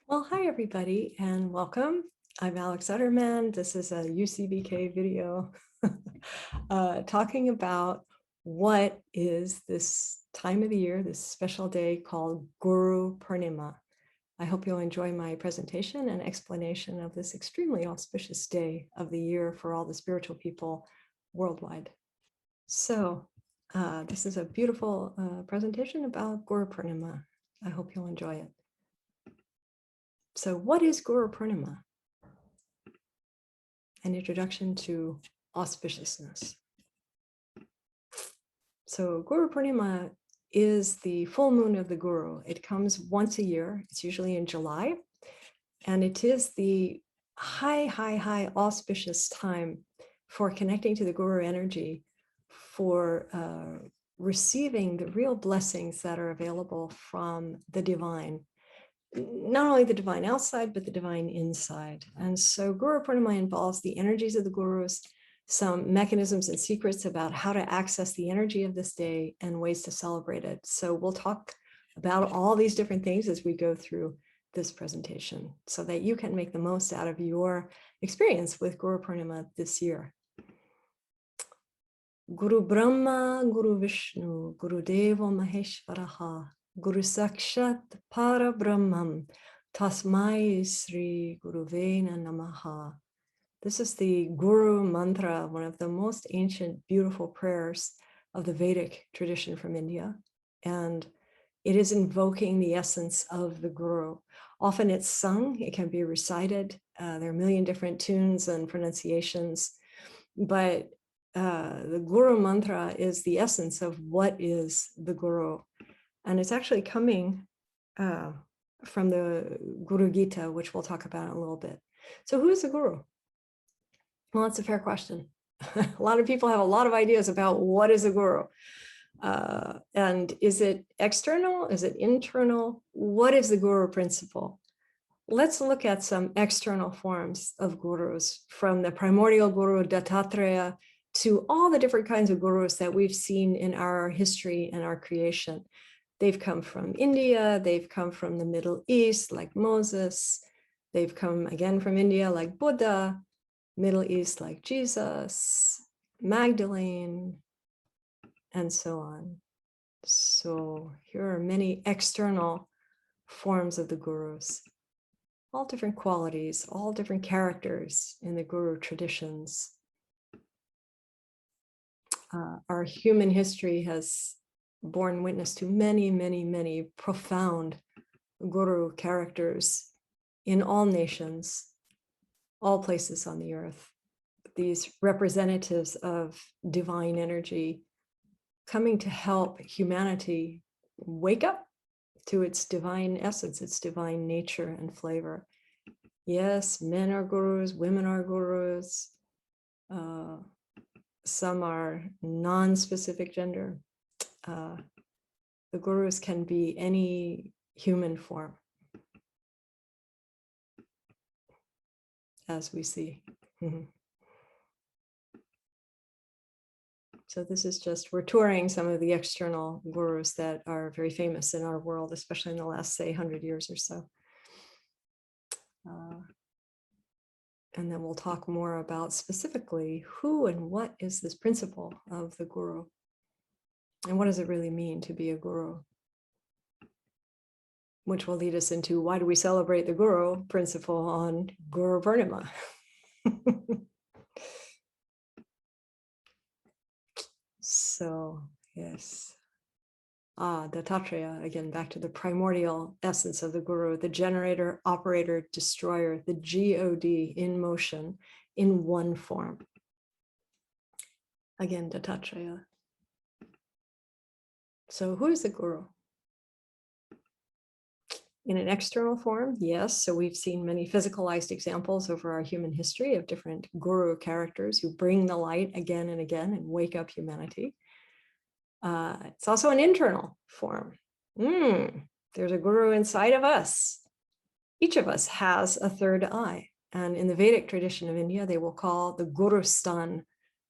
Well, hi everybody and welcome. I'm Alx Uttermann. This is a UCBK video talking about what is this time of the year, this special day called Guru Purnima. I hope you'll enjoy my presentation and explanation of this extremely auspicious day of the year for all the spiritual people worldwide. So this is a beautiful presentation about Guru Purnima. I hope you'll enjoy it. So what is Guru Purnima? An introduction to auspiciousness. So Guru Purnima is the full moon of the Guru. It comes once a year. It's usually in July. And it is the high auspicious time for connecting to the Guru energy, for receiving the real blessings that are available from the divine. Not only the divine outside, but the divine inside. And so Guru Purnima involves the energies of the gurus, some mechanisms and secrets about how to access the energy of this day and ways to celebrate it. So we'll talk about all these different things as we go through this presentation so that you can make the most out of your experience with Guru Purnima this year. Guru Brahma, Guru Vishnu, Guru Deva Maheshwaraha, Guru Sakshat Para Brahmam, Tasmai Sri Guruvena Namaha. This is the Guru mantra, one of the most ancient, beautiful prayers of the Vedic tradition from India. And it is invoking the essence of the Guru. Often it's sung, it can be recited. There are a million different tunes and pronunciations, but the Guru mantra is the essence of what is the Guru. And it's actually coming from the Guru Gita, which we'll talk about in a little bit. So who is the Guru? Well, that's a fair question. A lot of people have a lot of ideas about what is a Guru. And is it external? Is it internal? What is the Guru principle? Let's look at some external forms of gurus, from the primordial Guru Dattatreya to all the different kinds of gurus that we've seen in our history and our creation. They've come from India, they've come from the Middle East, like Moses. They've come again from India, like Buddha, Middle East, like Jesus, Magdalene, and so on. So here are many external forms of the gurus, all different qualities, all different characters in the guru traditions. Our human history has borne witness to many profound guru characters in all nations, all places on the earth. These representatives of divine energy coming to help humanity wake up to its divine essence, its divine nature and flavor. Yes, men are gurus, women are gurus. Some are non-specific gender. The gurus can be any human form, as we see. So this is just, we're touring some of the external gurus that are very famous in our world, especially in the last, say, 100 years or so. And then we'll talk more about specifically who and what is this principle of the Guru, and what does it really mean to be a Guru, which will lead us into why do we celebrate the Guru principle on Guru Purnima. So yes, Dattatreya, again, back to the primordial essence of the Guru, the generator, operator, destroyer, the God in motion in one form. Again, Dattatreya. So who is the Guru? In an external form, yes. So we've seen many physicalized examples over our human history of different Guru characters who bring the light again and again and wake up humanity. It's also an internal form. There's a Guru inside of us. Each of us has a third eye. And in the Vedic tradition of India, they will call the Guru Stan.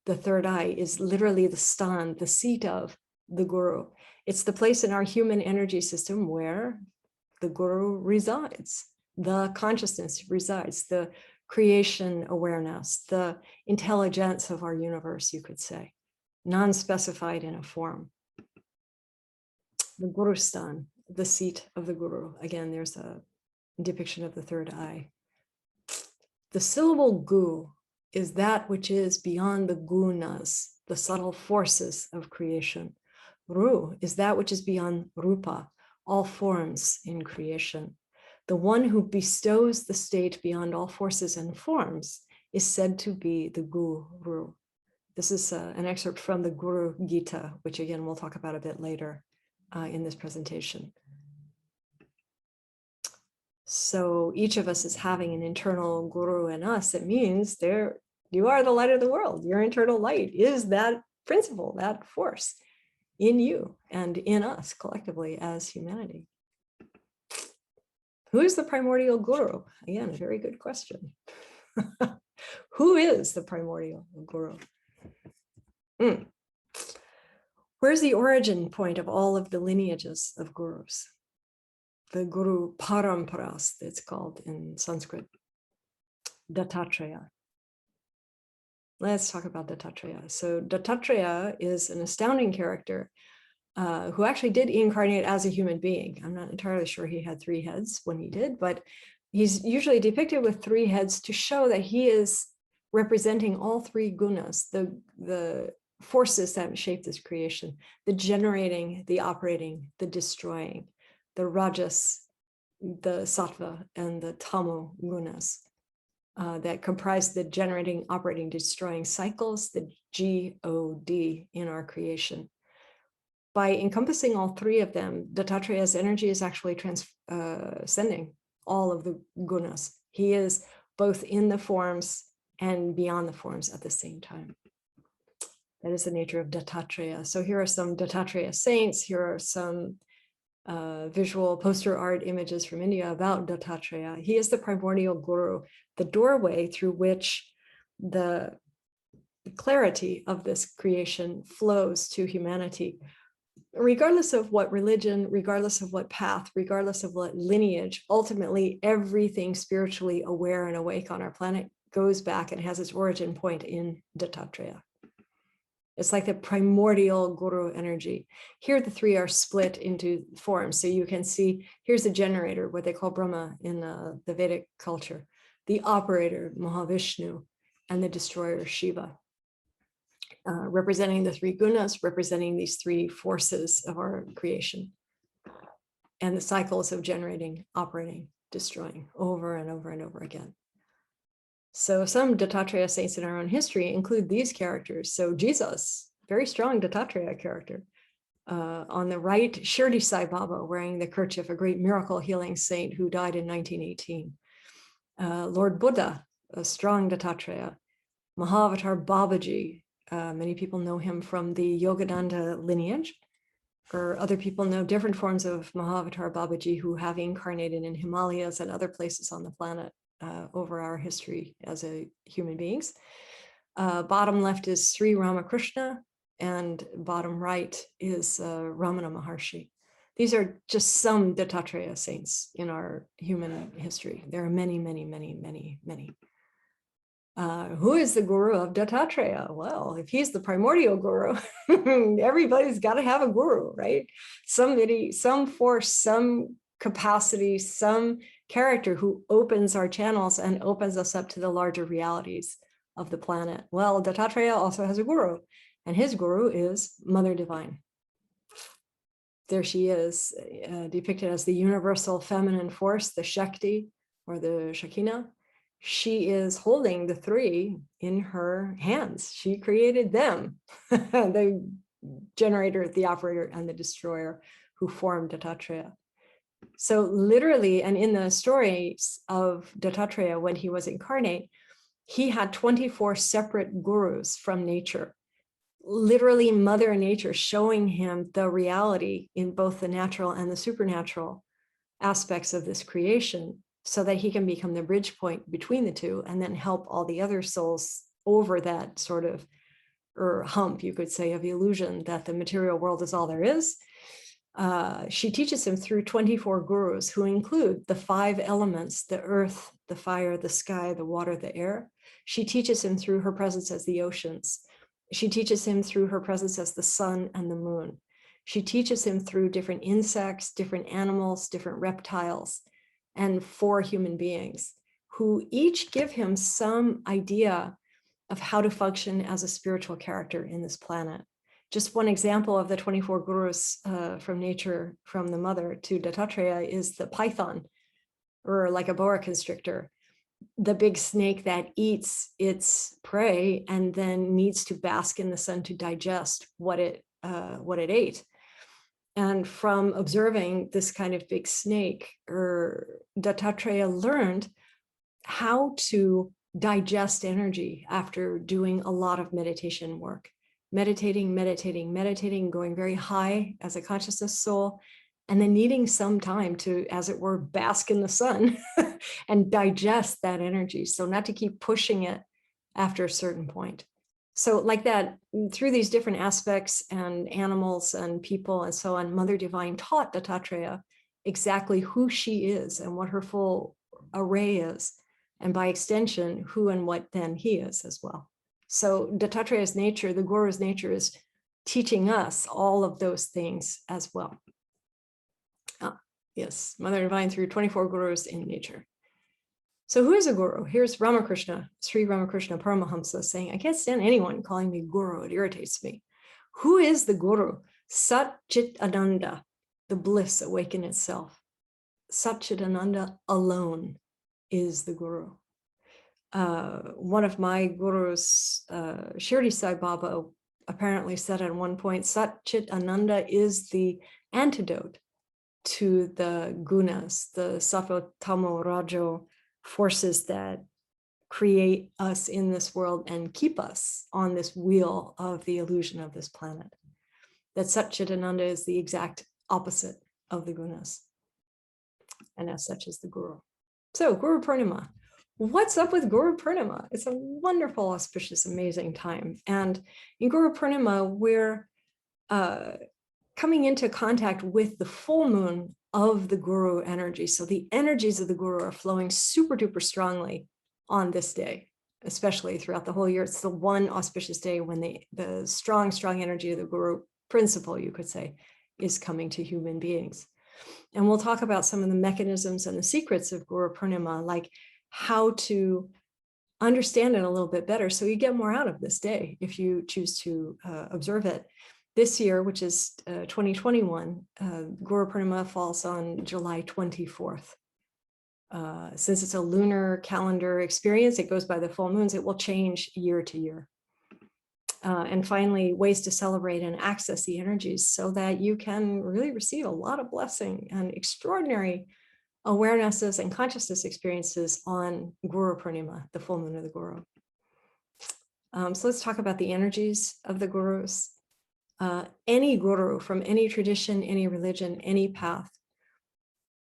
The third eye is literally the stan, the seat of the Guru. It's the place in our human energy system where the Guru resides. the consciousness resides, the creation awareness, the intelligence of our universe, you could say, non-specified in a form. The Gurustan, the seat of the Guru. Again, there's a depiction of the third eye. The syllable gu is that which is beyond the gunas, the subtle forces of creation. Ru is that which is beyond rupa, all forms in creation. The one who bestows the state beyond all forces and forms is said to be the Guru. This is an excerpt from the Guru Gita, which again, we'll talk about a bit later in this presentation. So each of us is having an internal guru in us. It means you are the light of the world. Your internal light is that principle, that force in you and in us collectively as humanity. Who is the primordial guru? Again, a very good question. Who is the primordial guru? Where's the origin point of all of the lineages of gurus? The Guru Paramparas, it's called in Sanskrit, Dattatreya. Let's talk about Dattatreya. So Dattatreya is an astounding character who actually did incarnate as a human being. I'm not entirely sure he had 3 heads when he did, but he's usually depicted with 3 heads to show that he is representing all 3 gunas, the forces that shape this creation, the generating, the operating, the destroying, the rajas, the sattva, and the tamo gunas that comprise the generating, operating, destroying cycles, the G-O-D in our creation. By encompassing all 3 of them, Dattatreya's energy is actually transcending all of the gunas. He is both in the forms and beyond the forms at the same time. That is the nature of Dattatreya. So here are some Dattatreya saints. Here are some visual poster art images from India about Dattatreya. He is the primordial guru, the doorway through which the clarity of this creation flows to humanity. Regardless of what religion, regardless of what path, regardless of what lineage, ultimately everything spiritually aware and awake on our planet goes back and has its origin point in Dattatreya. It's like the primordial guru energy. Here, the 3 are split into forms. So you can see, here's the generator, what they call Brahma in the Vedic culture, the operator, Mahavishnu, and the destroyer, Shiva, representing the 3 gunas, representing these 3 forces of our creation, and the cycles of generating, operating, destroying over and over and over again. So some Dattatreya saints in our own history include these characters. So Jesus, very strong Dattatreya character. On the right, Shirdi Sai Baba wearing the kerchief, a great miracle healing saint who died in 1918. Lord Buddha, a strong Dattatreya. Mahavatar Babaji, many people know him from the Yogananda lineage, or other people know different forms of Mahavatar Babaji who have incarnated in Himalayas and other places on the planet over our history as human beings. Bottom left is Sri Ramakrishna, and bottom right is Ramana Maharshi. These are just some Dattatreya saints in our human history. There are many, many, many, many, many. Who is the guru of Dattatreya? Well, if he's the primordial guru, everybody's got to have a guru, right? Somebody, some force, some capacity, some character who opens our channels and opens us up to the larger realities of the planet. Well, Dattatreya also has a guru, and his guru is Mother Divine. There she is, depicted as the universal feminine force, the Shakti or the Shekinah. She is holding the 3 in her hands. She created them, the generator, the operator, and the destroyer who formed Dattatreya. So literally, and in the stories of Dattatreya, when he was incarnate, he had 24 separate gurus from nature, literally Mother Nature showing him the reality in both the natural and the supernatural aspects of this creation, so that he can become the bridge point between the 2 and then help all the other souls over that sort of hump, you could say, of illusion that the material world is all there is. She teaches him through 24 gurus, who include the 5 elements: the earth, the fire, the sky, the water, the air. She teaches him through her presence as the oceans. She teaches him through her presence as the sun and the moon. She teaches him through different insects, different animals, different reptiles, and 4 human beings, who each give him some idea of how to function as a spiritual character in this planet. Just one example of the 24 gurus from nature, from the mother to Dattatreya, is the python, or like a boa constrictor, the big snake that eats its prey and then needs to bask in the sun to digest what it ate. And from observing this kind of big snake, Dattatreya learned how to digest energy after doing a lot of meditation work. Meditating, going very high as a consciousness soul, and then needing some time to, as it were, bask in the sun and digest that energy. So not to keep pushing it after a certain point. So like that, through these different aspects and animals and people and so on, Mother Divine taught Dattatreya exactly who she is and what her full array is. And by extension, who and what then he is as well. So Dattatreya's nature, the Guru's nature, is teaching us all of those things as well. Yes, Mother Divine through 24 gurus in nature. So who is a guru? Here's Ramakrishna, Sri Ramakrishna Paramahamsa, saying, I can't stand anyone calling me guru. It irritates me. Who is the guru? Sat Chit Ananda, the bliss awaken itself. Sat Chit Ananda alone is the guru. One of my gurus, Shirdi Sai Baba, apparently said at one point, Sat Chit Ananda is the antidote to the gunas, the sattva, tamo, rajo forces that create us in this world and keep us on this wheel of the illusion of this planet. That Sat Chit Ananda is the exact opposite of the gunas, and as such is the guru. So Guru Purnima. What's up with Guru Purnima? It's a wonderful, auspicious, amazing time. And in Guru Purnima, we're coming into contact with the full moon of the Guru energy. So the energies of the Guru are flowing super duper strongly on this day, especially throughout the whole year. It's the one auspicious day when the strong energy of the Guru principle, you could say, is coming to human beings. And we'll talk about some of the mechanisms and the secrets of Guru Purnima, like how to understand it a little bit better so you get more out of this day if you choose to observe it. This year, which is 2021, Guru Purnima falls on July 24th. Since it's a lunar calendar experience, it goes by the full moons, it will change year to year. And finally, ways to celebrate and access the energies so that you can really receive a lot of blessing and extraordinary awarenesses and consciousness experiences on Guru Purnima, the full moon of the Guru. So let's talk about the energies of the Gurus. Any Guru from any tradition, any religion, any path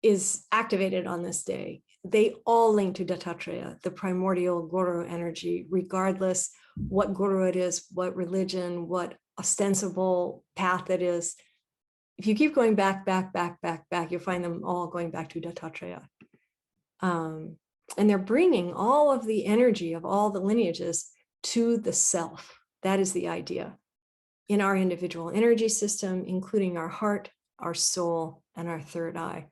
is activated on this day. They all link to Dattatreya, the primordial Guru energy, regardless what Guru it is, what religion, what ostensible path it is. If you keep going back, you'll find them all going back to Dattatreya. And they're bringing all of the energy of all the lineages to the self. That is the idea. In our individual energy system, including our heart, our soul, and our third eye.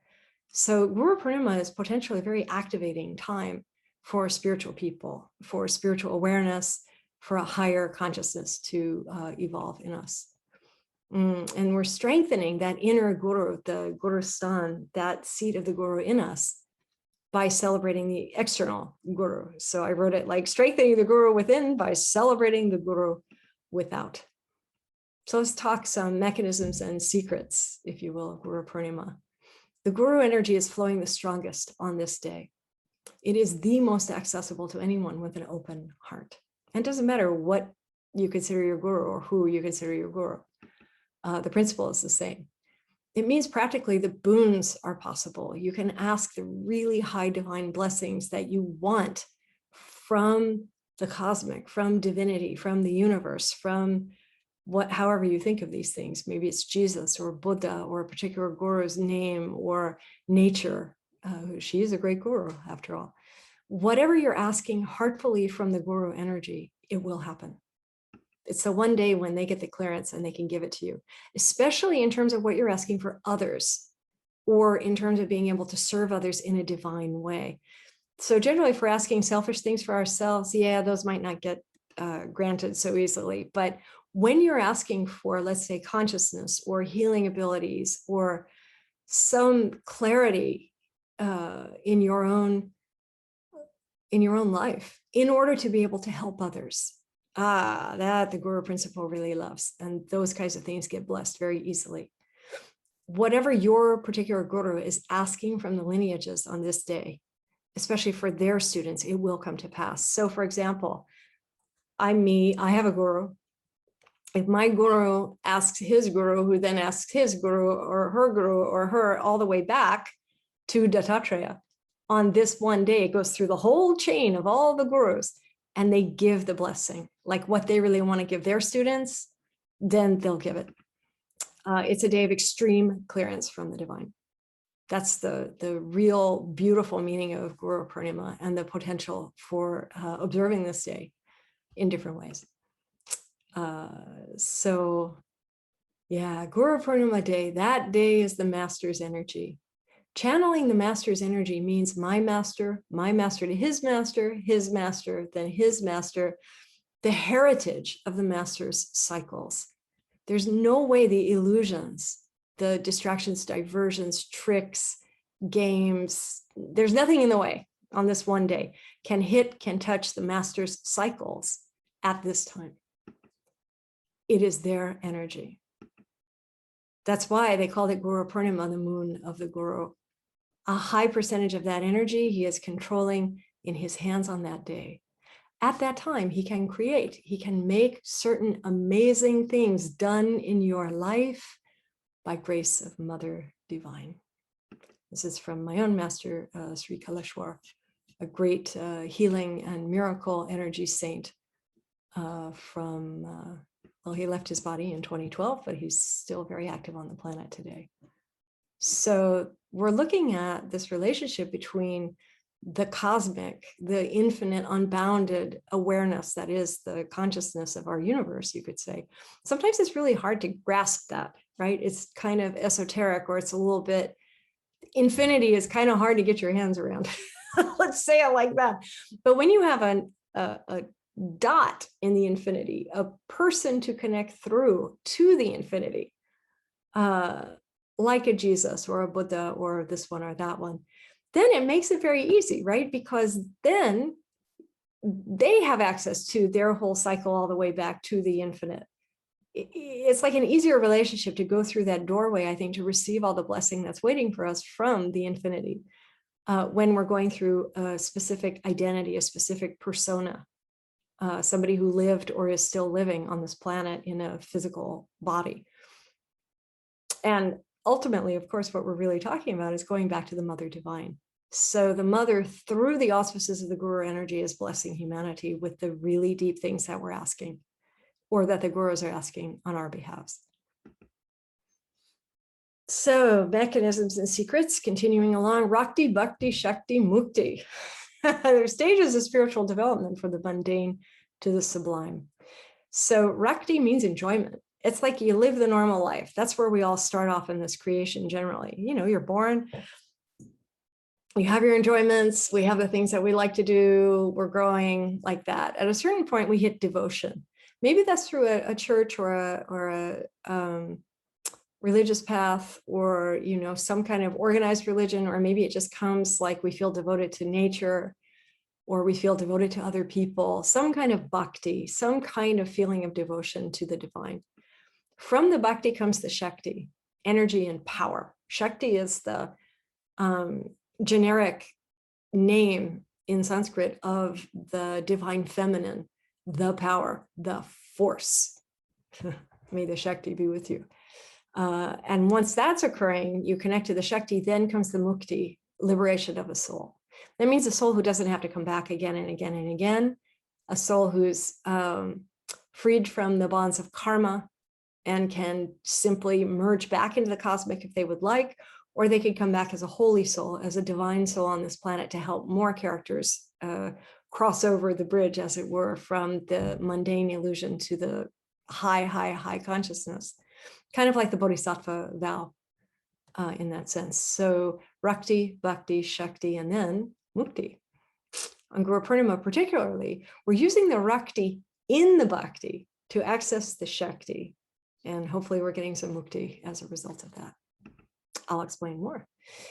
So Guru Purnima is potentially a very activating time for spiritual people, for spiritual awareness, for a higher consciousness to evolve in us. And we're strengthening that inner Guru, the Guru Stan, that seat of the Guru in us, by celebrating the external Guru. So I wrote it like strengthening the Guru within by celebrating the Guru without. So let's talk some mechanisms and secrets, if you will, of Guru Purnima. The Guru energy is flowing the strongest on this day. It is the most accessible to anyone with an open heart. And it doesn't matter what you consider your Guru or who you consider your Guru. The principle is the same. It means practically the boons are possible. You can ask the really high divine blessings that you want from the cosmic, from divinity, from the universe, from however you think of these things. Maybe it's Jesus or Buddha or a particular guru's name or nature. She is a great guru after all. Whatever you're asking heartfully from the guru energy, it will happen. It's the one day when they get the clearance and they can give it to you, especially in terms of what you're asking for others, or in terms of being able to serve others in a divine way. So generally, if we're asking selfish things for ourselves, yeah, those might not get granted so easily. But when you're asking for, let's say, consciousness or healing abilities or some clarity in your own life, in order to be able to help others, that the Guru principle really loves, and those kinds of things get blessed very easily. Whatever your particular guru is asking from the lineages on this day, especially for their students, it will come to pass. So for example, I have a guru. If my guru asks his guru, who then asks his guru or her all the way back to Dattatreya, on this one day, it goes through the whole chain of all the gurus, and they give the blessing, like what they really want to give their students, then they'll give it. It's a day of extreme clearance from the divine. That's the real beautiful meaning of Guru Purnima and the potential for observing this day in different ways. So yeah, Guru Purnima day, that day is the master's energy. Channeling the master's energy means my master to his master, then his master, the heritage of the master's cycles. There's no way the illusions, the distractions, diversions, tricks, games, there's nothing in the way on this one day can touch the master's cycles at this time. It is their energy. That's why they called it Guru Purnima, the moon of the Guru. A high percentage of that energy he is controlling in his hands on that day. At that time, he can create, he can make certain amazing things done in your life by grace of Mother Divine. This is from my own master, Sri Kaleshwar, a great healing and miracle energy saint well, he left his body in 2012, but he's still very active on the planet today. So we're looking at this relationship between the cosmic, the infinite, unbounded awareness that is the consciousness of our universe, you could say. Sometimes it's really hard to grasp that, right? It's kind of esoteric, or it's a little bit, infinity is kind of hard to get your hands around. Let's say it like that. But when you have a dot in the infinity, a person to connect through to the infinity, like a Jesus or a Buddha or this one or that one, then it makes it very easy, right? Because then they have access to their whole cycle all the way back to the infinite. It's like an easier relationship to go through that doorway, I think, to receive all the blessing that's waiting for us from the infinity when we're going through a specific identity, a specific persona, somebody who lived or is still living on this planet in a physical body. And ultimately, of course, what we're really talking about is going back to the Mother Divine. So the Mother, through the auspices of the Guru energy, is blessing humanity with the really deep things that we're asking, or that the Gurus are asking on our behalves. So mechanisms and secrets, continuing along, Rakti, Bhakti, Shakti, Mukti. There are stages of spiritual development for the mundane to the sublime. So Rakti means enjoyment. It's like you live the normal life. That's where we all start off in this creation generally. You know, you're born, you have your enjoyments, we have the things that we like to do, we're growing like that. At a certain point, we hit devotion. Maybe that's through a church or a religious path, or, you know, some kind of organized religion, or maybe it just comes like we feel devoted to nature, or we feel devoted to other people, some kind of bhakti, some kind of feeling of devotion to the divine. From the bhakti comes the shakti, energy and power. Shakti is the generic name in Sanskrit of the divine feminine, the power, the force. May the shakti be with you. And once that's occurring, you connect to the shakti, then comes the mukti, liberation of a soul. That means a soul who doesn't have to come back again and again and again, a soul who's freed from the bonds of karma, and can simply merge back into the cosmic if they would like, or they could come back as a holy soul, as a divine soul on this planet to help more characters cross over the bridge, as it were, from the mundane illusion to the high consciousness, kind of like the Bodhisattva vow in that sense. So Rakti, Bhakti, Shakti, and then Mukti. On Guru Purnima particularly, we're using the Rakti in the Bhakti to access the Shakti. And hopefully we're getting some Mukti as a result of that. I'll explain more.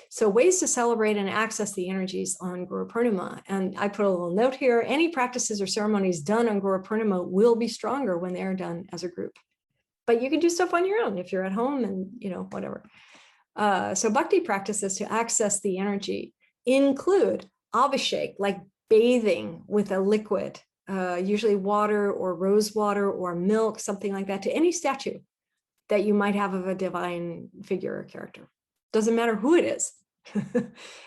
So ways to celebrate and access the energies on Guru Purnima. And I put a little note here, any practices or ceremonies done on Guru Purnima will be stronger when they are done as a group. But you can do stuff on your own if you're at home and, whatever. So bhakti practices to access the energy include abhishek, like bathing with a liquid, usually water or rose water or milk, something like that, to any statue that you might have of a divine figure or character. Doesn't matter who it is.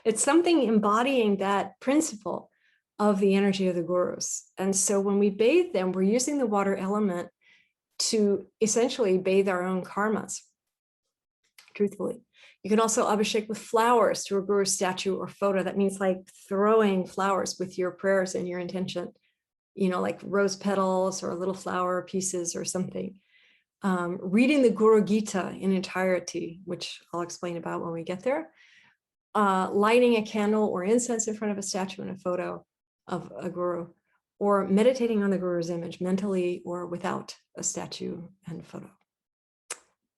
It's something embodying that principle of the energy of the gurus. And so when we bathe them, we're using the water element to essentially bathe our own karmas, truthfully. You can also abhishek with flowers to a guru statue or photo. That means like throwing flowers with your prayers and your intention, like rose petals or little flower pieces or something. Reading the Guru Gita in entirety, which I'll explain about when we get there. Lighting a candle or incense in front of a statue and a photo of a guru, or meditating on the guru's image mentally or without a statue and photo.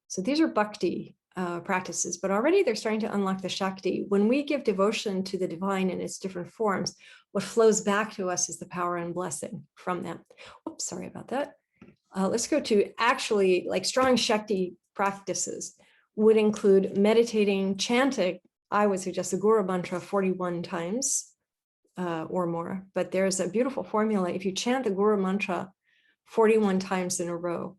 So these are bhakti practices, but already they're starting to unlock the shakti. When we give devotion to the divine in its different forms, what flows back to us is the power and blessing from them. Oops, sorry about that. Let's go to actually like strong shakti practices would include meditating, chanting. I would suggest the Guru mantra 41 times or more, but there's a beautiful formula. If you chant the Guru mantra 41 times in a row,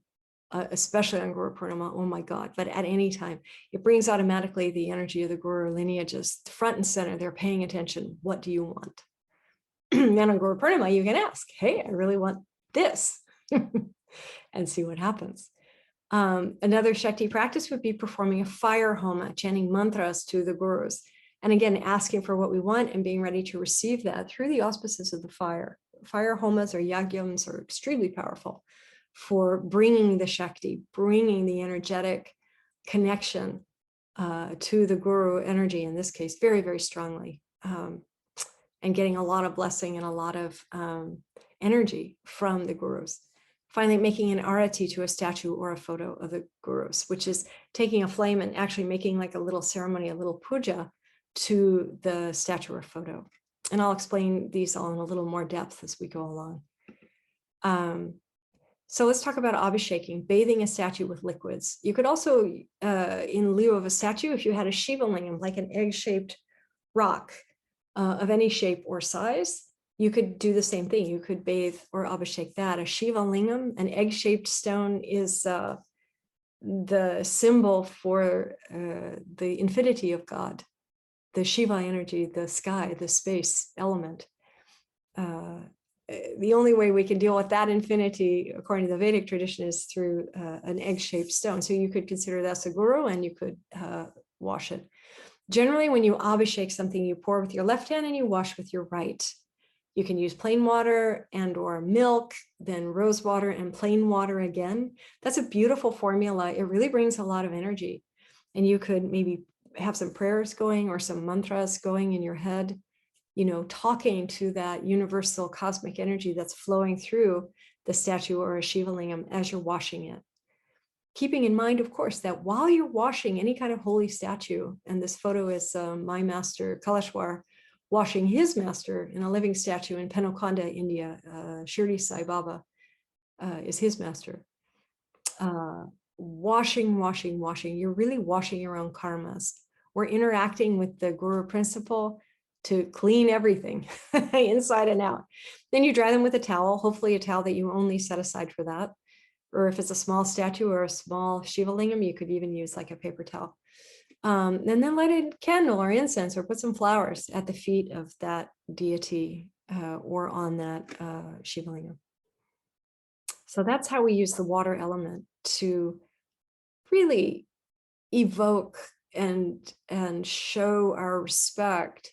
especially on Guru Purnima, oh my God, but at any time, it brings automatically the energy of the Guru lineages front and center. They're paying attention. What do you want? And on Guru Purnima, you can ask, hey, I really want this. And see what happens. Another Shakti practice would be performing a Firehoma, chanting mantras to the gurus. And again, asking for what we want and being ready to receive that through the auspices of the fire. Firehomas or yagyams are extremely powerful for bringing the Shakti, bringing the energetic connection to the guru energy, in this case, very, very strongly, and getting a lot of blessing and a lot of energy from the gurus. Finally, making an arati to a statue or a photo of the gurus, which is taking a flame and actually making like a little ceremony, a little puja to the statue or photo. And I'll explain these all in a little more depth as we go along. So let's talk about abhisheking, bathing a statue with liquids. You could also, in lieu of a statue, if you had a Shiva lingam, like an egg-shaped rock of any shape or size, you could do the same thing. You could bathe or abhishek that. A Shiva lingam, an egg-shaped stone, is the symbol for the infinity of God, the Shiva energy, the sky, the space element. The only way we can deal with that infinity, according to the Vedic tradition, is through an egg-shaped stone. So you could consider that a guru and you could wash it. Generally, when you abhishek something, you pour with your left hand and you wash with your right. You can use plain water and or milk, then rose water and plain water again. That's a beautiful formula. It really brings a lot of energy. And you could maybe have some prayers going or some mantras going in your head, talking to that universal cosmic energy that's flowing through the statue or a Shiva lingam as you're washing it. Keeping in mind, of course, that while you're washing any kind of holy statue, and this photo is my master Kaleshwar washing his master in a living statue in Penokonda, India. Shirdi Sai Baba is his master. Washing. You're really washing your own karmas. We're interacting with the Guru principle to clean everything inside and out. Then you dry them with a towel, hopefully a towel that you only set aside for that. Or if it's a small statue or a small Shiva lingam, you could even use like a paper towel. And then light a candle or incense or put some flowers at the feet of that deity or on that Shiva lingam. So that's how we use the water element to really evoke and show our respect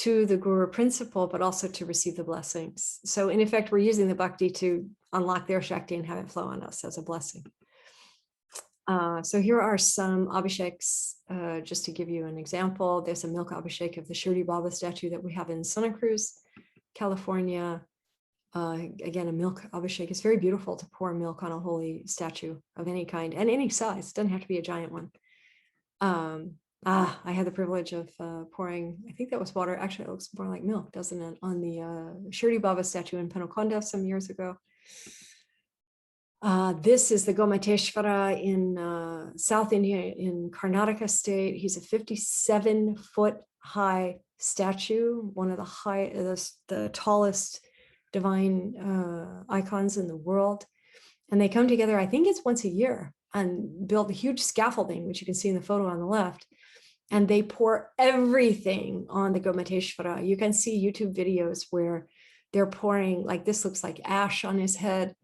to the Guru principle, but also to receive the blessings. So in effect, we're using the bhakti to unlock their shakti and have it flow on us as a blessing. So here are some abhisheks, just to give you an example. There's a milk abhishek of the Shirdi Baba statue that we have in Santa Cruz, California. Again, a milk abhishek. It's very beautiful to pour milk on a holy statue of any kind and any size. It doesn't have to be a giant one. I had the privilege of pouring, I think that was water. Actually, it looks more like milk, doesn't it? On the Shirdi Baba statue in Penukonda some years ago. This is the Gomateshvara in South India, in Karnataka state. He's a 57-foot high statue, one of the tallest divine icons in the world. And they come together, I think it's once a year, and build a huge scaffolding, which you can see in the photo on the left. And they pour everything on the Gomateshvara. You can see YouTube videos where they're pouring, like this looks like ash on his head.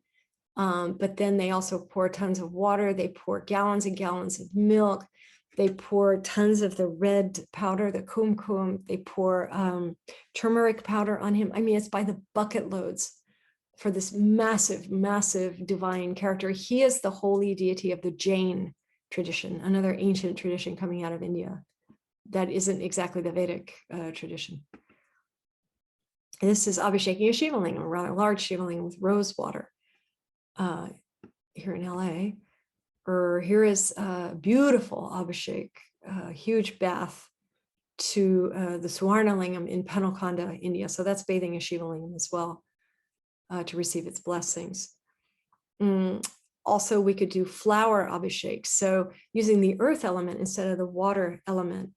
But then they also pour tons of water. They pour gallons and gallons of milk. They pour tons of the red powder, the kumkum. They pour turmeric powder on him. I mean, it's by the bucket loads for this massive, massive divine character. He is the holy deity of the Jain tradition, another ancient tradition coming out of India that isn't exactly the Vedic tradition. This is abhisheking a Shiva lingam, a rather large Shiva lingam with rose water. Here in LA, or here is a beautiful abhishek, a huge bath to the Swarna lingam in Penukonda, India. So that's bathing a Shiva lingam as well to receive its blessings. Also, we could do flower abhishek. So using the earth element instead of the water element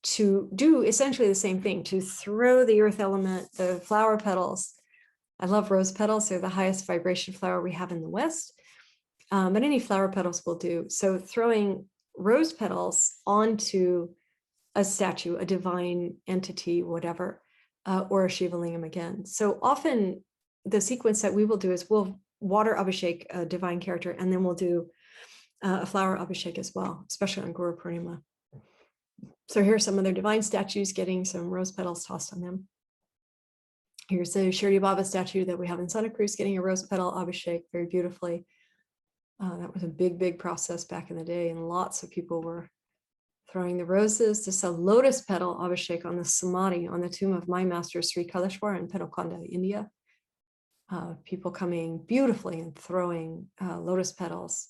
to do essentially the same thing, to throw the earth element, the flower petals. I love rose petals. They're the highest vibration flower we have in the West. But any flower petals will do. So throwing rose petals onto a statue, a divine entity, whatever, or a Shiva lingam again. So often the sequence that we will do is we'll water abhishek a divine character, and then we'll do a flower abhishek as well, especially on Guru Purnima. So here's some of their divine statues getting some rose petals tossed on them. Here's the Shirdi Baba statue that we have in Santa Cruz getting a rose petal abhishek very beautifully. That was a big, big process back in the day, and lots of people were throwing the roses. This is a lotus petal abhishek on the samadhi, on the tomb of my master Sri Kaleshwar in Penukonda, India. People coming beautifully and throwing lotus petals.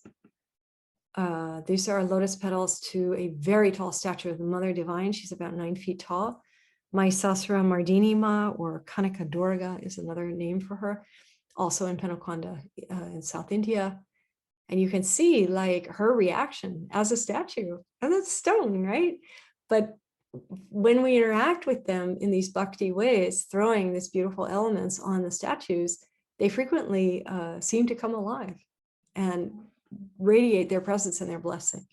These are lotus petals to a very tall statue of the Mother Divine. She's about 9 feet tall. Mahisasura Mardini Ma, or Kanaka Durga, is another name for her, also in Penukonda in South India. And you can see like her reaction as a statue, and that's stone, right? But when we interact with them in these bhakti ways, throwing these beautiful elements on the statues, they frequently seem to come alive and radiate their presence and their blessing.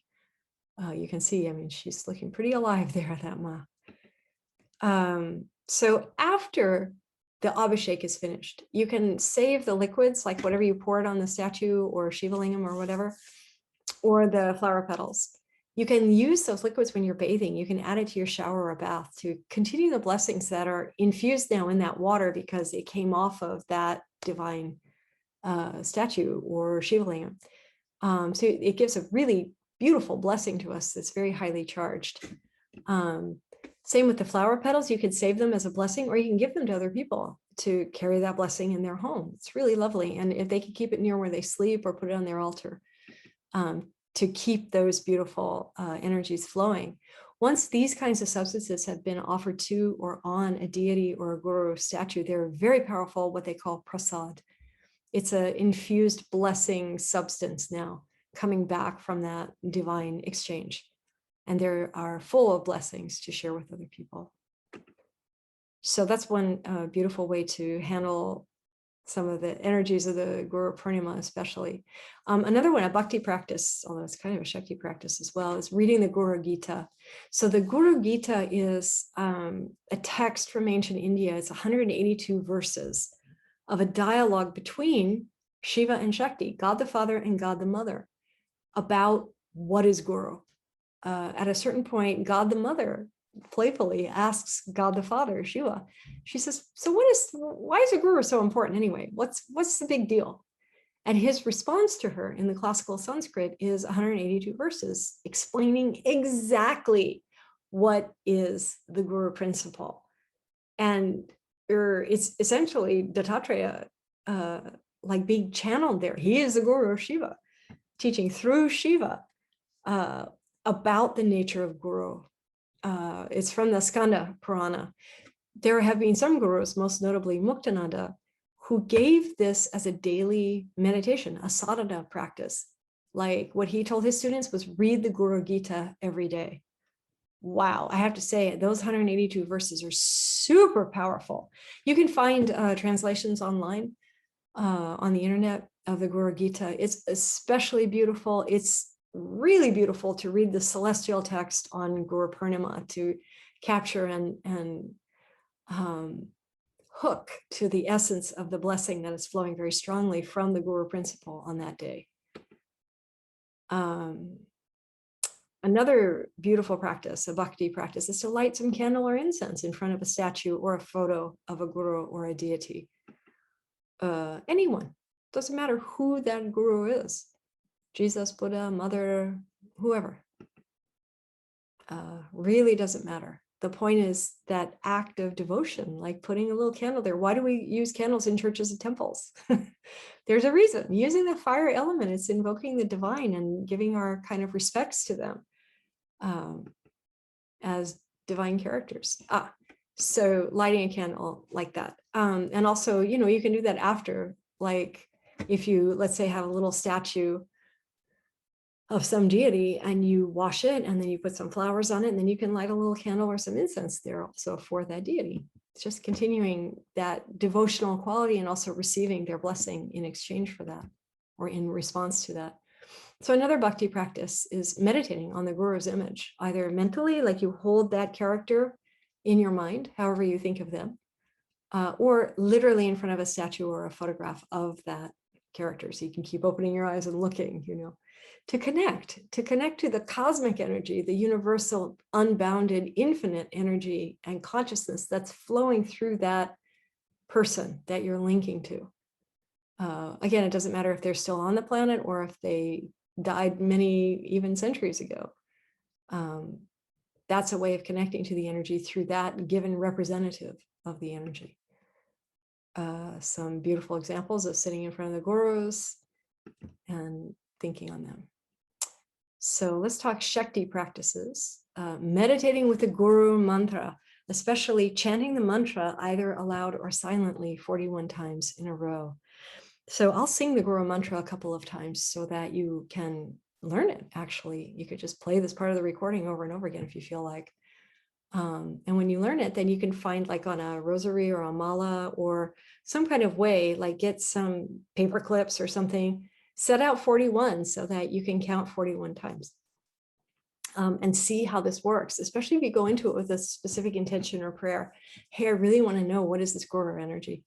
You can see, I mean, she's looking pretty alive there, that Ma. So after the abhishek is finished, you can save the liquids, like whatever you poured on the statue or Shiva lingam or whatever, or the flower petals. You can use those liquids when you're bathing. You can add it to your shower or bath to continue the blessings that are infused now in that water because it came off of that divine statue or Shiva lingam. So it gives a really beautiful blessing to us that's very highly charged. Same with the flower petals. You can save them as a blessing, or you can give them to other people to carry that blessing in their home. It's really lovely. And if they can keep it near where they sleep or put it on their altar to keep those beautiful energies flowing. Once these kinds of substances have been offered to or on a deity or a guru statue, they're very powerful, what they call prasad. It's an infused blessing substance now coming back from that divine exchange. And they are full of blessings to share with other people. So that's one beautiful way to handle some of the energies of the Guru Purnima, especially. Another one, a bhakti practice, although it's kind of a shakti practice as well, is reading the Guru Gita. So the Guru Gita is a text from ancient India. It's 182 verses of a dialogue between Shiva and Shakti, God the Father and God the Mother, about what is Guru? At a certain point, God the Mother playfully asks God the Father, Shiva. She says, so why is a Guru so important anyway? What's the big deal? And his response to her in the classical Sanskrit is 182 verses explaining exactly what is the Guru principle. And it's essentially Dattatreya like being channeled there. He is the Guru of Shiva, teaching through Shiva about the nature of Guru. It's from the Skanda Purana. There have been some gurus, most notably Muktananda, who gave this as a daily meditation, a sadhana practice. Like what he told his students was read the Guru Gita every day. Wow, I have to say, those 182 verses are super powerful. You can find translations online on the internet of the Guru Gita. It's especially beautiful. It's really beautiful to read the celestial text on Guru Purnima to capture and hook to the essence of the blessing that is flowing very strongly from the Guru principle on that day. Another beautiful practice, a bhakti practice, is to light some candle or incense in front of a statue or a photo of a guru or a deity. Anyone, doesn't matter who that guru is, Jesus, Buddha, Mother, whoever, really doesn't matter. The point is that act of devotion, like putting a little candle there. Why do we use candles in churches and temples? There's a reason. Using the fire element, it's invoking the divine and giving our kind of respects to them as divine characters. So lighting a candle like that. And also, you can do that after, like if you, let's say, have a little statue of some deity and you wash it and then you put some flowers on it, and then you can light a little candle or some incense there also for that deity. It's just continuing that devotional quality and also receiving their blessing in exchange for that or in response to that. So another bhakti practice is meditating on the Guru's image, either mentally, like you hold that character in your mind, however you think of them, or literally in front of a statue or a photograph of that character. So you can keep opening your eyes and looking, to connect to the cosmic energy, the universal, unbounded, infinite energy and consciousness that's flowing through that person that you're linking to. Again, it doesn't matter if they're still on the planet or if they died many, even centuries ago. That's a way of connecting to the energy through that given representative of the energy. Some beautiful examples of sitting in front of the gurus and thinking on them. So let's talk shakti practices. Meditating with the Guru mantra, especially chanting the mantra either aloud or silently 41 times in a row. So I'll sing the Guru mantra a couple of times so that you can learn it. Actually, you could just play this part of the recording over and over again if you feel like. And when you learn it, then you can find, like on a rosary or a mala or some kind of way, like get some paper clips or something, set out 41 so that you can count 41 times and see how this works, especially if you go into it with a specific intention or prayer. Hey, I really want to know, what is this Guru energy?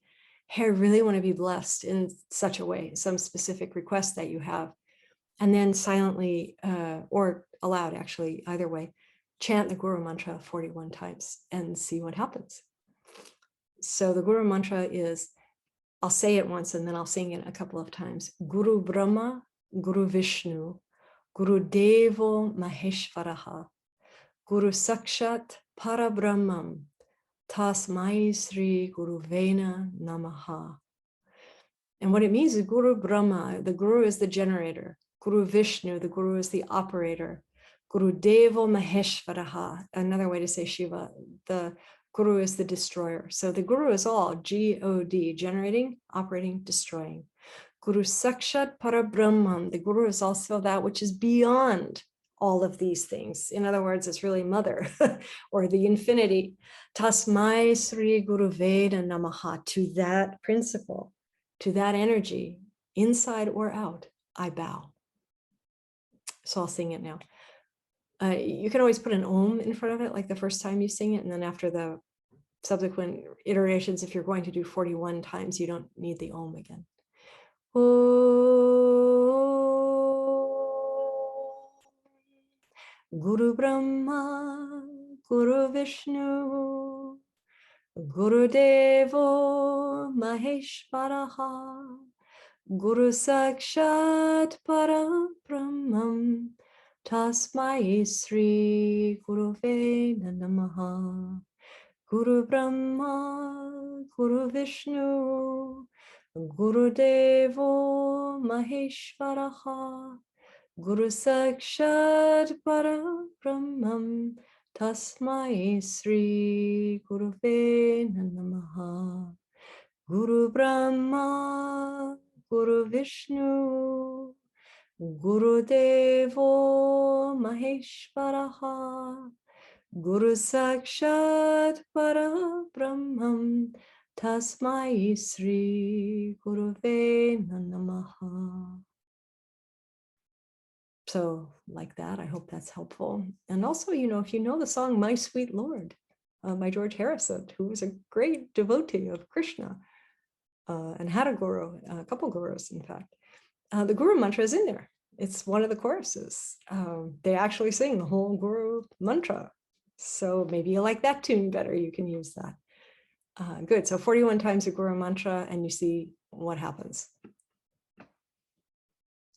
Hey, I really want to be blessed in such a way, some specific request that you have. And then silently or aloud, actually, either way, chant the Guru mantra 41 times and see what happens. So the Guru mantra is, I'll say it once and then I'll sing it a couple of times. Guru Brahma, Guru Vishnu, Guru Devo Maheshvaraha, Guru Sakshat Parabrahmam, Tasmai Sri Guru Vena Namaha. And what it means is Guru Brahma, the Guru is the generator. Guru Vishnu, the Guru is the operator. Guru Devo Maheshvaraha, another way to say Shiva, the Guru is the destroyer. So the Guru is all G-O-D, generating, operating, destroying. Guru Sakshat Parabrahmam, the Guru is also that which is beyond all of these things. In other words, it's really mother or the infinity. Tasmai Sri Guru Veda Namaha, to that principle, to that energy, inside or out, I bow. So I'll sing it now. You can always put an om in front of it, like the first time you sing it, and then after the subsequent iterations, if you're going to do 41 times, you don't need the om again. Guru Brahma, Guru Vishnu, Guru Devo Maheshwaraha, Guru Sakshat Parabrahmam, Tasmai Sri Guruve Namaha. Guru Brahma, Guru Vishnu, Guru Devo Maheshwaraha, Guru Sakshat Parabrahmam, Tasmai Sri Guruve Namaha. Guru Brahma, Guru Vishnu, Guru Devo Maheshwaraha, Guru Sakshat Parabrahmam, Tasmai Sri Guruve Namaha. So like that, I hope that's helpful. And also, if you know the song My Sweet Lord by George Harrison, who was a great devotee of Krishna and had a guru, a couple gurus, in fact, the Guru mantra is in there. It's one of the choruses. They actually sing the whole Guru mantra. So maybe you like that tune better. You can use that. Good. So 41 times the Guru mantra, and you see what happens.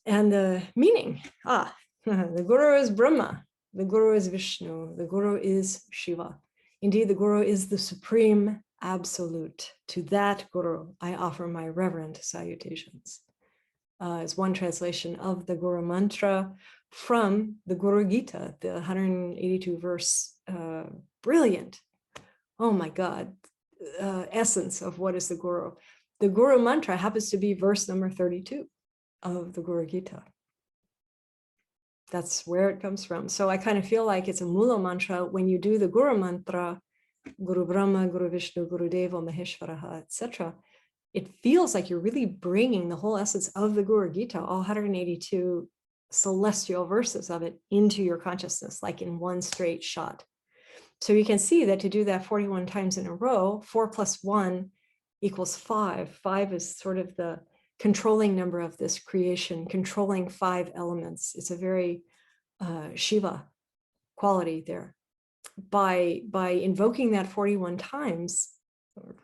And the meaning, the Guru is Brahma, the Guru is Vishnu, the Guru is Shiva. Indeed, the Guru is the supreme absolute. To that Guru, I offer my reverent salutations. Is one translation of the Guru mantra from the Guru Gita, the 182 verse, brilliant, oh my God, essence of what is the Guru. The Guru mantra happens to be verse number 32 of the Guru Gita. That's where it comes from. So I kind of feel like it's a mula mantra when you do the Guru mantra, Guru Brahma, Guru Vishnu, Guru Deva, Maheshwaraha, etc. It feels like you're really bringing the whole essence of the Guru Gita, all 182 celestial verses of it, into your consciousness, like in one straight shot. So you can see that to do that 41 times in a row, 4 plus 1 equals 5. 5 is sort of the controlling number of this creation, controlling 5 elements. It's a very Shiva quality there. By invoking that 41 times,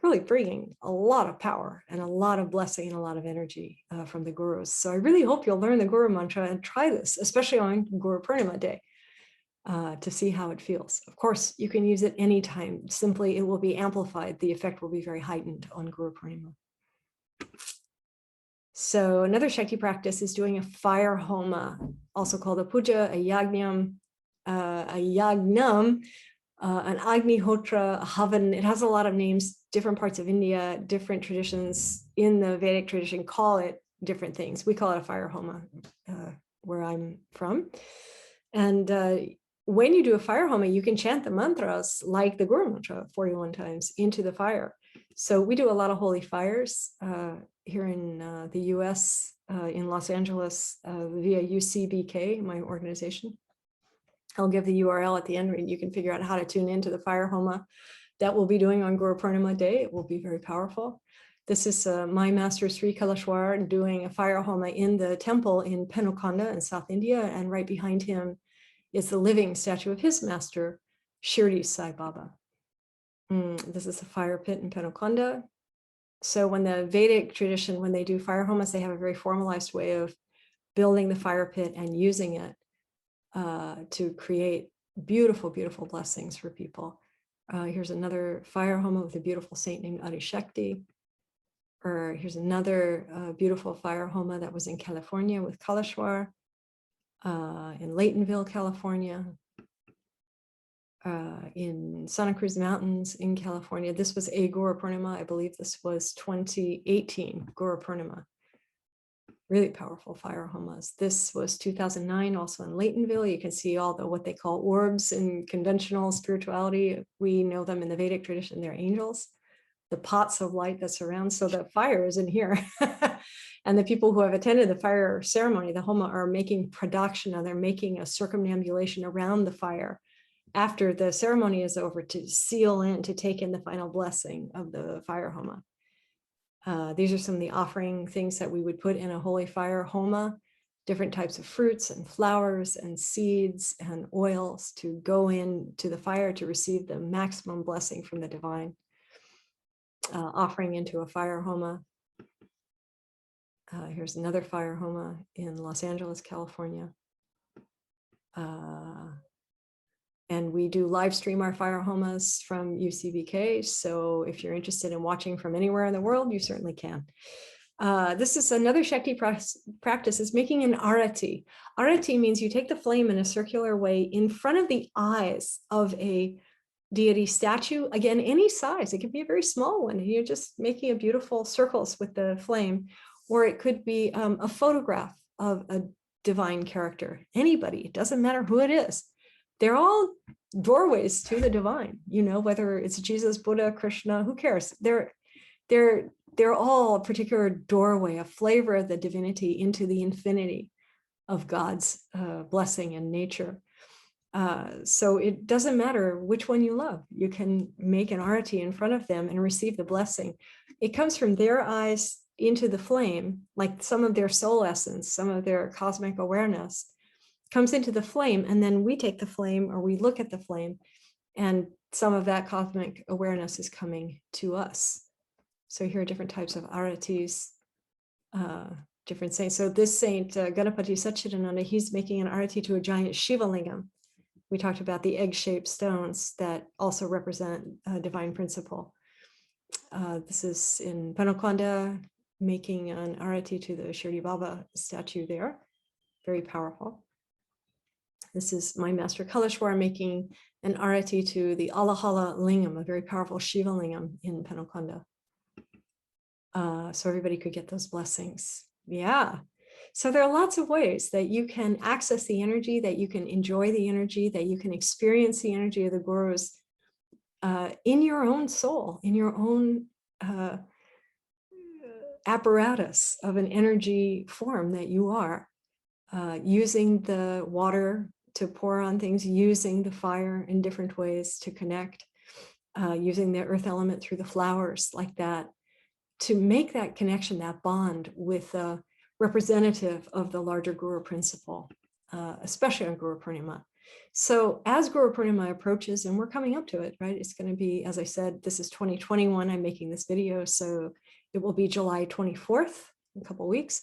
really bringing a lot of power and a lot of blessing and a lot of energy from the gurus. So I really hope you'll learn the Guru mantra and try this, especially on Guru Purnima day, to see how it feels. Of course, you can use it anytime. Simply, it will be amplified. The effect will be very heightened on Guru Purnima. So another Shakti practice is doing a Firehoma, also called a puja, a yagnam, an agnihotra, a havan. It has a lot of names. Different parts of India, different traditions in the Vedic tradition call it different things. We call it a Firehoma where I'm from. And when you do a Firehoma, you can chant the mantras like the Guru mantra 41 times into the fire. So we do a lot of holy fires here in the US, in Los Angeles, via UCBK, my organization. I'll give the URL at the end and you can figure out how to tune into the Firehoma that we'll be doing on Guru Purnima day. It will be very powerful. This is my master Sri Kailashwar doing a Firehoma in the temple in Penukonda in South India, and right behind him is the living statue of his master, Shirdi Sai Baba. This is a fire pit in Penukonda. So when the Vedic tradition, when they do Firehomas, they have a very formalized way of building the fire pit and using it to create beautiful, beautiful blessings for people. Here's another Firehoma with a beautiful saint named Adi Shakti. Or here's another beautiful Firehoma that was in California with Kailashwar, in Laytonville, California. In Santa Cruz Mountains in California. This was a Guru Purnima. I believe this was 2018 Guru Purnima. Really powerful Firehomas. This was 2009, also in Laytonville. You can see all the what they call orbs in conventional spirituality. We know them in the Vedic tradition. They're angels. The pots of light that surround. So the fire is in here. And the people who have attended the fire ceremony, the Homa, are making pradakshina. They're making a circumambulation around the fire after the ceremony is over to seal in, to take in the final blessing of the Firehoma. These are some of the offering things that we would put in a holy Firehoma. different types of fruits and flowers and seeds and oils to go into the fire to receive the maximum blessing from the divine, offering into a Firehoma. Here's another Firehoma in Los Angeles, California. And we do live stream our Firehomas from UCBK. So if you're interested in watching from anywhere in the world, you certainly can. This is another Shakti practice, is making an arati. Arati means you take the flame in a circular way in front of the eyes of a deity statue. Again, any size. It could be a very small one. You're just making a beautiful circles with the flame. Or it could be a photograph of a divine character. Anybody, it doesn't matter who it is. They're all doorways to the divine, you know, whether it's Jesus, Buddha, Krishna, who cares? They're all a particular doorway, a flavor of the divinity into the infinity of God's blessing and nature. So it doesn't matter which one you love. You can make an arati in front of them and receive the blessing. It comes from their eyes into the flame, like some of their soul essence, some of their cosmic awareness comes into the flame, and then we take the flame, or we look at the flame, and some of that cosmic awareness is coming to us. So here are different types of aratis, different saints. So this saint, Ganapati Satchidananda, he's making an arati to a giant Shiva lingam. We talked about the egg-shaped stones that also represent a divine principle. This is in Panakonda, making an arati to the Shirdi Baba statue there. Very powerful. This is my master Kaleshwar making an arati to the Alahala lingam, a very powerful Shiva lingam in Panakonda. So everybody could get those blessings. Yeah. So there are lots of ways that you can access the energy, that you can enjoy the energy, that you can experience the energy of the gurus in your own soul, in your own apparatus of an energy form that you are, using the water to pour on things, using the fire in different ways to connect, using the earth element through the flowers like that, to make that connection, that bond with a representative of the larger Guru principle, especially on Guru Purnima. So as Guru Purnima approaches, and we're coming up to it, right? It's going to be, as I said, this is 2021, I'm making this video, so it will be July 24th, in a couple of weeks.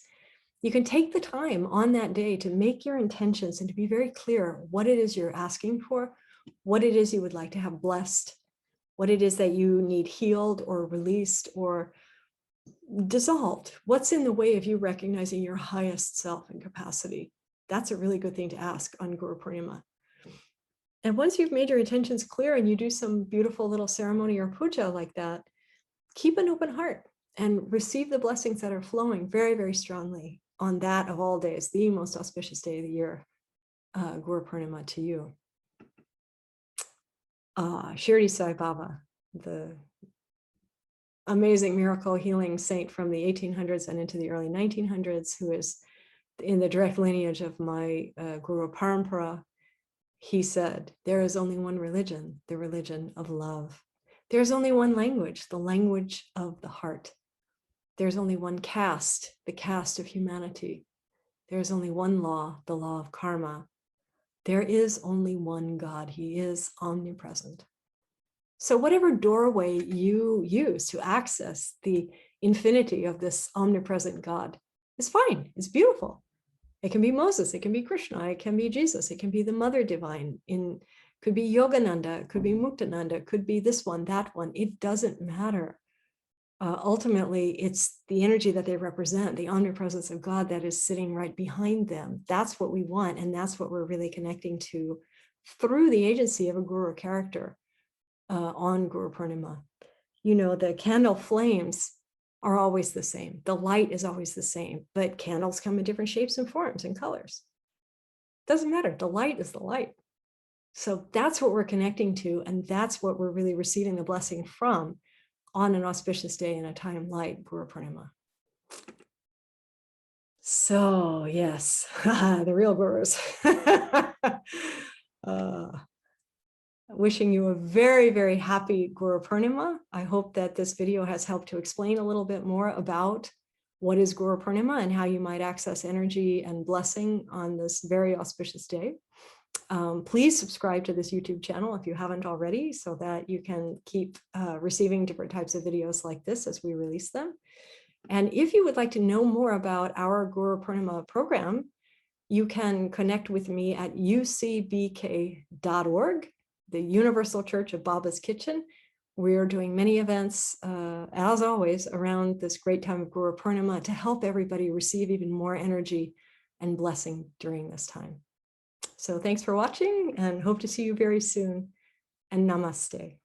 You can take the time on that day to make your intentions and to be very clear what it is you're asking for, what it is you would like to have blessed, what it is that you need healed or released or dissolved. What's in the way of you recognizing your highest self and capacity? That's a really good thing to ask on Guru Purnima. And once you've made your intentions clear and you do some beautiful little ceremony or puja like that, keep an open heart and receive the blessings that are flowing very, very strongly on that of all days, the most auspicious day of the year, Guru Purnima to you. Shirdi Sai Baba, the amazing miracle healing saint from the 1800s and into the early 1900s, who is in the direct lineage of my Guru Parampara. He said, there is only one religion, the religion of love. There's only one language, the language of the heart. There's only one caste, the caste of humanity. There's only one law, the law of karma. There is only one God. He is omnipresent. So whatever doorway you use to access the infinity of this omnipresent God is fine. It's beautiful. It can be Moses, it can be Krishna, it can be Jesus, it can be the Mother Divine, could be Yogananda, it could be Muktananda, it could be this one, that one. It doesn't matter. Ultimately, it's the energy that they represent, the omnipresence of God that is sitting right behind them. That's what we want, and that's what we're really connecting to through the agency of a Guru character on Guru Purnima. You know, the candle flames are always the same. The light is always the same, but candles come in different shapes and forms and colors. Doesn't matter. The light is the light. So that's what we're connecting to, and that's what we're really receiving the blessing from on an auspicious day in a time like Guru Purnima. So yes, the real gurus. Wishing you a very, very happy Guru Purnima. I hope that this video has helped to explain a little bit more about what is Guru Purnima and how you might access energy and blessing on this very auspicious day. Please subscribe to this YouTube channel if you haven't already, so that you can keep receiving different types of videos like this as we release them. And if you would like to know more about our Guru Purnima program, you can connect with me at ucbk.org, the Universal Church of Baba's Kitchen. We're doing many events, as always, around this great time of Guru Purnima to help everybody receive even more energy and blessing during this time. So thanks for watching, and hope to see you very soon. And namaste.